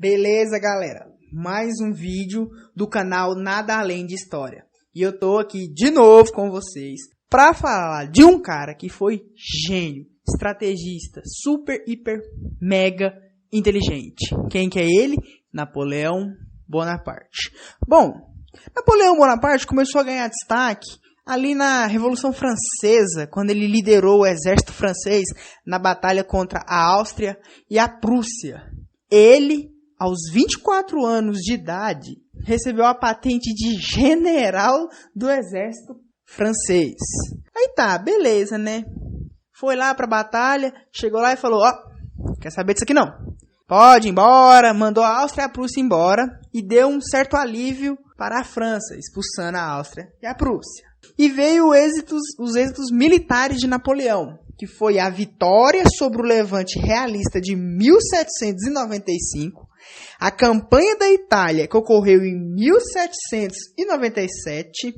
Beleza, galera? Mais um vídeo do canal Nada Além de História. E eu tô aqui de novo com vocês para falar de um cara que foi gênio, estrategista, super, hiper, mega inteligente. Quem que é ele? Napoleão Bonaparte. Bom, Napoleão Bonaparte começou a ganhar destaque ali na Revolução Francesa, quando ele liderou o exército francês na batalha contra a Áustria e a Prússia. Ele, aos 24 anos de idade, recebeu a patente de general do exército francês. Aí tá, beleza, né? Foi lá pra batalha, chegou lá e falou, quer saber disso aqui não? Pode ir embora, mandou a Áustria e a Prússia embora e deu um certo alívio para a França, expulsando a Áustria e a Prússia. E veio os êxitos militares de Napoleão, que foi a vitória sobre o Levante realista de 1795, a campanha da Itália, que ocorreu em 1797,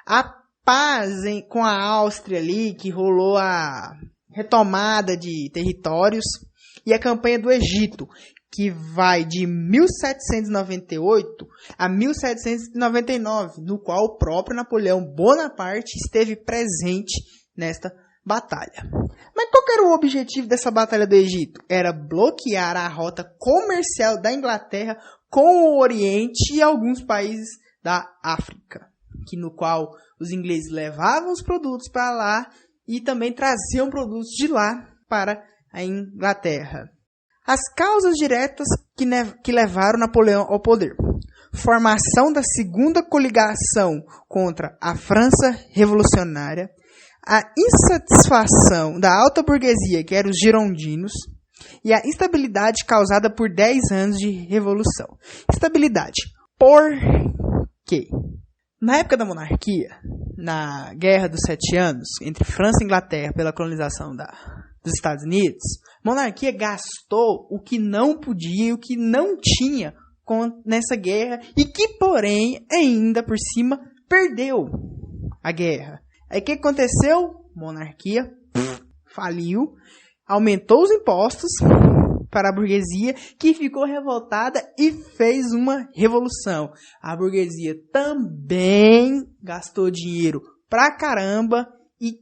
a paz com a Áustria ali, que rolou a retomada de territórios, e a campanha do Egito, que vai de 1798 a 1799, no qual o próprio Napoleão Bonaparte esteve presente nesta batalha. Mas qual era o objetivo dessa batalha do Egito? Era bloquear a rota comercial da Inglaterra com o Oriente e alguns países da África, no qual os ingleses levavam os produtos para lá e também traziam produtos de lá para a Inglaterra. As causas diretas que levaram Napoleão ao poder. Formação da segunda coligação contra a França revolucionária, a insatisfação da alta burguesia, que eram os girondinos, e a instabilidade causada por 10 anos de revolução. Instabilidade. Por quê? Na época da monarquia, na Guerra dos 7 Anos, entre França e Inglaterra pela colonização dos Estados Unidos, a monarquia gastou o que não podia, o que não tinha nessa guerra e que, porém, ainda por cima, perdeu a guerra. Aí o que aconteceu? Monarquia faliu, aumentou os impostos para a burguesia, que ficou revoltada e fez uma revolução. A burguesia também gastou dinheiro pra caramba e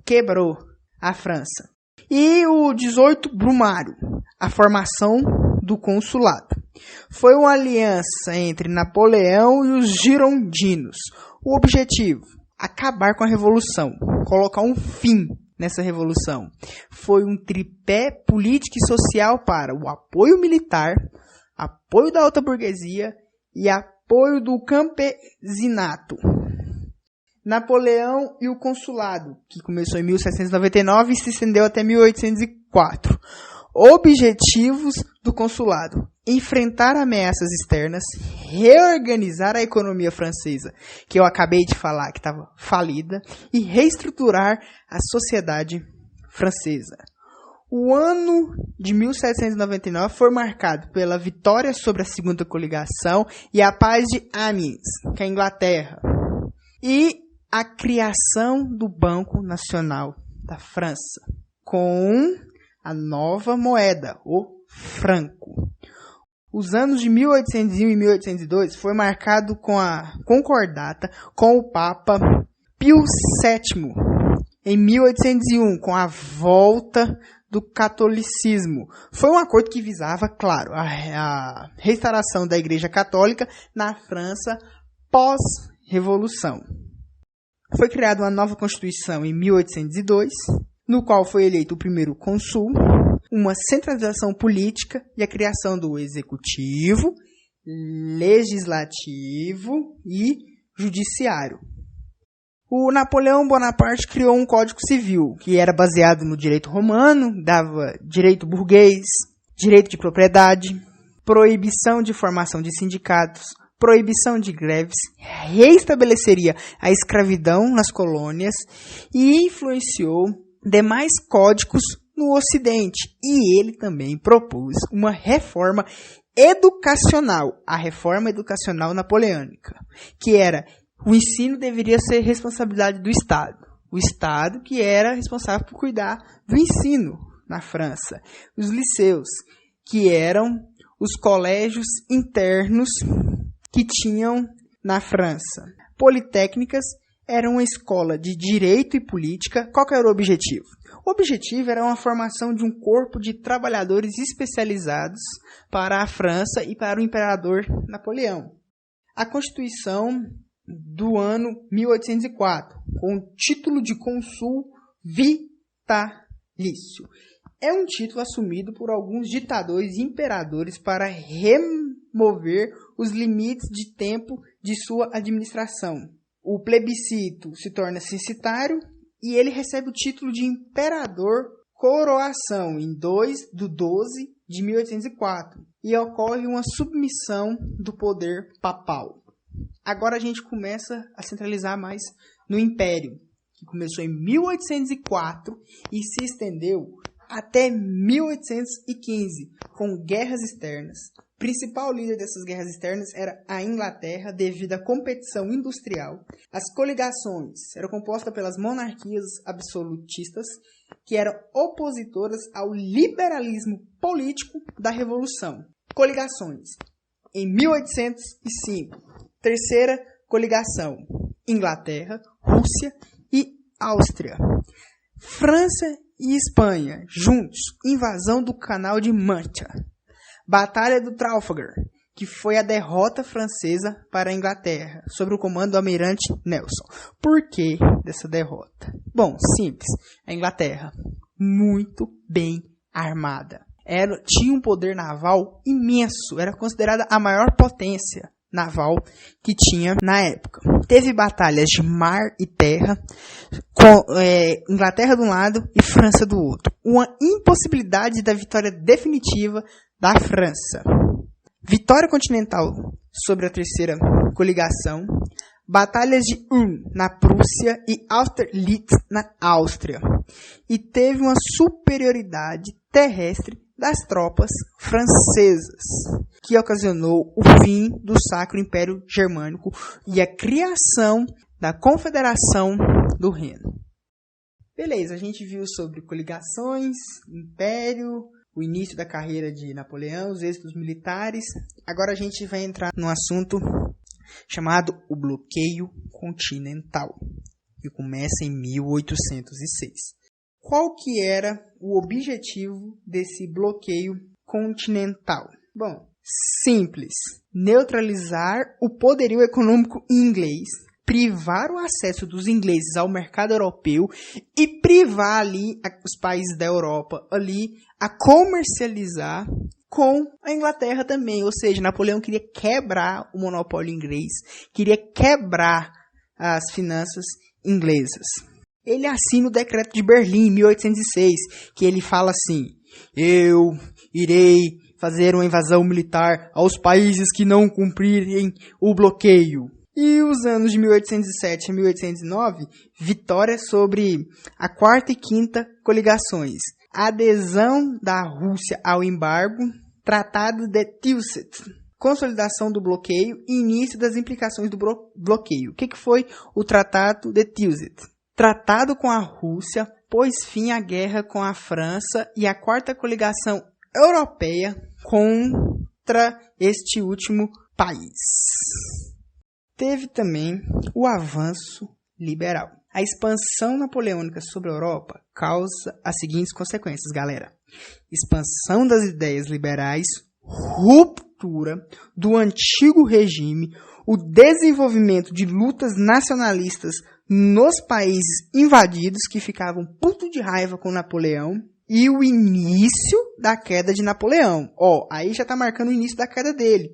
quebrou a França. E o 18 Brumário, a formação do consulado. Foi uma aliança entre Napoleão e os girondinos. O objetivo, acabar com a revolução, colocar um fim nessa revolução. Foi um tripé político e social para o apoio militar, apoio da alta burguesia e apoio do campesinato. Napoleão e o consulado, que começou em 1799 e se estendeu até 1804. Objetivos do consulado: enfrentar ameaças externas, reorganizar a economia francesa, que eu acabei de falar que estava falida, e reestruturar a sociedade francesa. O ano de 1799 foi marcado pela vitória sobre a segunda coligação e a paz de Amiens, que é a Inglaterra, e a criação do Banco Nacional da França, com a nova moeda, o franco. Os anos de 1801 e 1802 foi marcado com a concordata com o Papa Pio VII, em 1801, com a volta do catolicismo. Foi um acordo que visava, claro, a restauração da Igreja Católica na França pós-revolução. Foi criada uma nova Constituição em 1802, no qual foi eleito o primeiro cônsul, uma centralização política e a criação do executivo, legislativo e judiciário. O Napoleão Bonaparte criou um código civil, que era baseado no direito romano, dava direito burguês, direito de propriedade, proibição de formação de sindicatos, proibição de greves, reestabeleceria a escravidão nas colônias e influenciou demais códigos no Ocidente. E ele também propôs uma reforma educacional, a reforma educacional napoleônica, que era: o ensino deveria ser responsabilidade do Estado. O Estado que era responsável por cuidar do ensino na França. Os liceus, que eram os colégios internos que tinham na França. Politécnicas era uma escola de direito e política. Qual que era o objetivo? O objetivo era uma formação de um corpo de trabalhadores especializados para a França e para o imperador Napoleão. A Constituição do ano 1804, com o título de cônsul vitalício. É um título assumido por alguns ditadores e imperadores para remover os limites de tempo de sua administração. O plebiscito se torna censitário e ele recebe o título de imperador coroação em 2/12 de 1804 e ocorre uma submissão do poder papal. Agora a gente começa a centralizar mais no Império, que começou em 1804 e se estendeu até 1815, com guerras externas. O principal líder dessas guerras externas era a Inglaterra, devido à competição industrial. As coligações eram compostas pelas monarquias absolutistas, que eram opositoras ao liberalismo político da Revolução. Coligações. Em 1805, terceira coligação, Inglaterra, Rússia e Áustria. França e Espanha, juntos, invasão do Canal de Mancha. Batalha do Trafalgar, que foi a derrota francesa para a Inglaterra, sob o comando do almirante Nelson. Por que dessa derrota? Bom, simples. A Inglaterra, muito bem armada. Tinha um poder naval imenso, era considerada a maior potência naval que tinha na época. Teve batalhas de mar e terra, com Inglaterra de um lado e França do outro. Uma impossibilidade da vitória definitiva da França. Vitória continental sobre a terceira coligação. Batalhas de Ulm na Prússia e Austerlitz na Áustria. E teve uma superioridade terrestre das tropas francesas, que ocasionou o fim do Sacro Império Germânico e a criação da Confederação do Reno. Beleza, a gente viu sobre coligações, império, o início da carreira de Napoleão, os êxitos militares. Agora a gente vai entrar num assunto chamado o bloqueio continental, que começa em 1806. Qual que era o objetivo desse bloqueio continental? Bom, simples. Neutralizar o poderio econômico inglês, privar o acesso dos ingleses ao mercado europeu e privar ali os países da Europa ali a comercializar com a Inglaterra também. Ou seja, Napoleão queria quebrar o monopólio inglês, queria quebrar as finanças inglesas. Ele assina o Decreto de Berlim, em 1806, que ele fala assim: eu irei fazer uma invasão militar aos países que não cumprirem o bloqueio. E os anos de 1807 a 1809, vitória sobre a quarta e quinta coligações. Adesão da Rússia ao embargo, Tratado de Tilsit, consolidação do bloqueio e início das implicações do bloqueio. O que foi o Tratado de Tilsit? Tratado com a Rússia pôs fim à guerra com a França e a quarta coligação europeia contra este último país. Teve também o avanço liberal. A expansão napoleônica sobre a Europa causa as seguintes consequências, galera. Expansão das ideias liberais, ruptura do antigo regime, o desenvolvimento de lutas nacionalistas nos países invadidos que ficavam puto de raiva com Napoleão e o início da queda de Napoleão. Aí já está marcando o início da queda dele.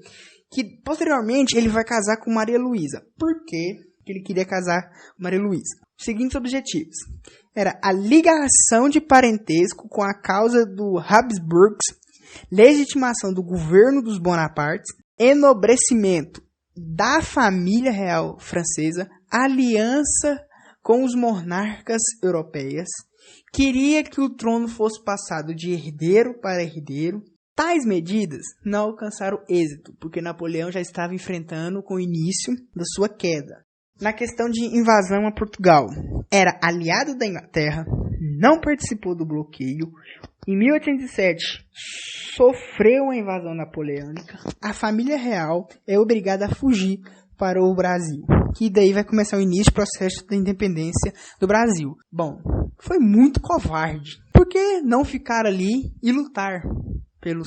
Que posteriormente ele vai casar com Maria Luísa. Por que ele queria casar com Maria Luísa? Os seguintes objetivos. Era a ligação de parentesco com a causa do Habsburgs, legitimação do governo dos Bonapartes, enobrecimento da família real francesa, aliança com os monarcas europeias, queria que o trono fosse passado de herdeiro para herdeiro. Tais medidas não alcançaram êxito, porque Napoleão já estava enfrentando com o início da sua queda. Na questão de invasão a Portugal, era aliado da Inglaterra, não participou do bloqueio, Em 1807, sofreu uma invasão napoleônica. A família real é obrigada a fugir para o Brasil, que daí vai começar o início do processo da independência do Brasil. Bom, foi muito covarde. Por que não ficar ali e lutar pela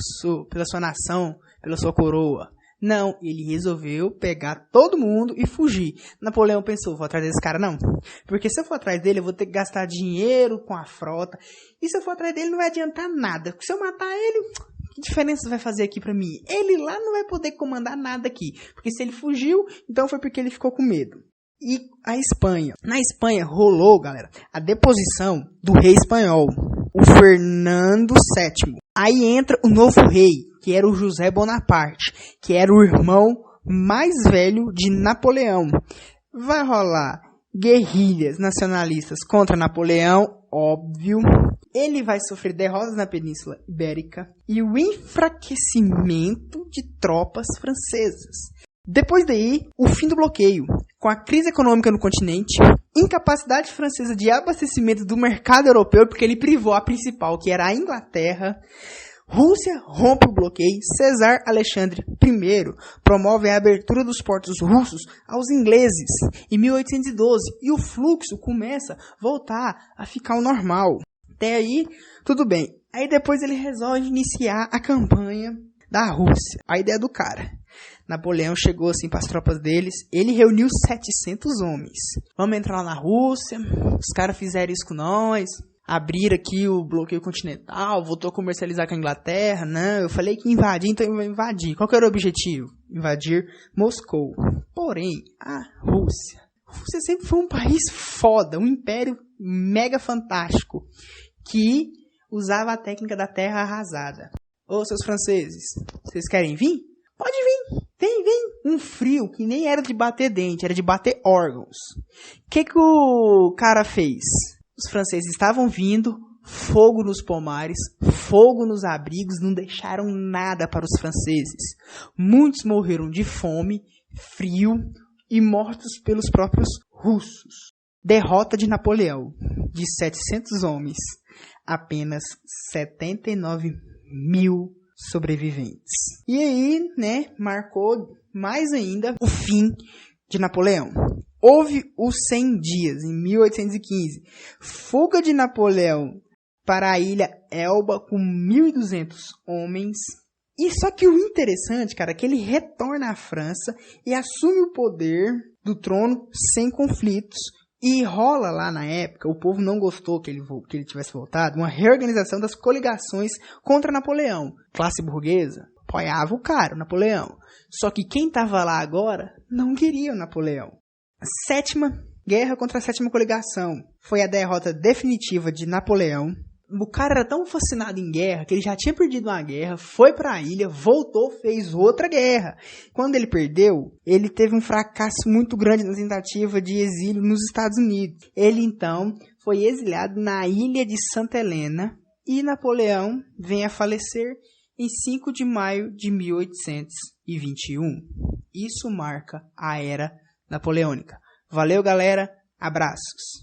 sua nação, pela sua coroa? Não, ele resolveu pegar todo mundo e fugir. Napoleão pensou, vou atrás desse cara não. Porque se eu for atrás dele, eu vou ter que gastar dinheiro com a frota. E se eu for atrás dele, não vai adiantar nada. Se eu matar ele, que diferença vai fazer aqui pra mim? Ele lá não vai poder comandar nada aqui. Porque se ele fugiu, então foi porque ele ficou com medo. E a Espanha. Na Espanha rolou, galera, a deposição do rei espanhol, o Fernando VII. Aí entra o novo rei, que era o José Bonaparte, que era o irmão mais velho de Napoleão. Vai rolar guerrilhas nacionalistas contra Napoleão, óbvio. Ele vai sofrer derrotas na Península Ibérica e o enfraquecimento de tropas francesas. Depois daí, o fim do bloqueio, com a crise econômica no continente, incapacidade francesa de abastecimento do mercado europeu, porque ele privou a principal, que era a Inglaterra. Rússia rompe o bloqueio. César Alexandre I promove a abertura dos portos russos aos ingleses em 1812 e o fluxo começa a voltar a ficar o normal. Até aí, tudo bem. Aí depois ele resolve iniciar a campanha da Rússia. A ideia do cara. Napoleão chegou assim para as tropas deles. Ele reuniu 700 homens. Vamos entrar lá na Rússia. Os caras fizeram isso com nós. Abriram aqui o bloqueio continental. Voltou a comercializar com a Inglaterra. Não, eu falei que ia invadir, então eu vou invadir. Qual que era o objetivo? Invadir Moscou. Porém, a Rússia sempre foi um país foda. Um império mega fantástico. Que usava a técnica da terra arrasada. Ô, seus franceses, vocês querem vir? Pode vir, vem. Um frio que nem era de bater dente, era de bater órgãos. O que o cara fez? Os franceses estavam vindo, fogo nos pomares, fogo nos abrigos, não deixaram nada para os franceses. Muitos morreram de fome, frio e mortos pelos próprios russos. Derrota de Napoleão, de 700 homens, apenas 79 mil sobreviventes. E aí, marcou mais ainda o fim de Napoleão. Houve os 100 dias, em 1815. Fuga de Napoleão para a ilha Elba com 1.200 homens. E só que o interessante, cara, é que ele retorna à França e assume o poder do trono sem conflitos. E rola lá na época, o povo não gostou que ele tivesse voltado, uma reorganização das coligações contra Napoleão. Classe burguesa apoiava o cara, o Napoleão. Só que quem estava lá agora não queria o Napoleão. A sétima guerra contra a sétima coligação foi a derrota definitiva de Napoleão. O cara era tão fascinado em guerra que ele já tinha perdido uma guerra, foi para a ilha, voltou, fez outra guerra. Quando ele perdeu, ele teve um fracasso muito grande na tentativa de exílio nos Estados Unidos. Ele então foi exilado na ilha de Santa Helena e Napoleão vem a falecer em 5 de maio de 1821. Isso marca a Era Napoleônica. Valeu, galera. Abraços.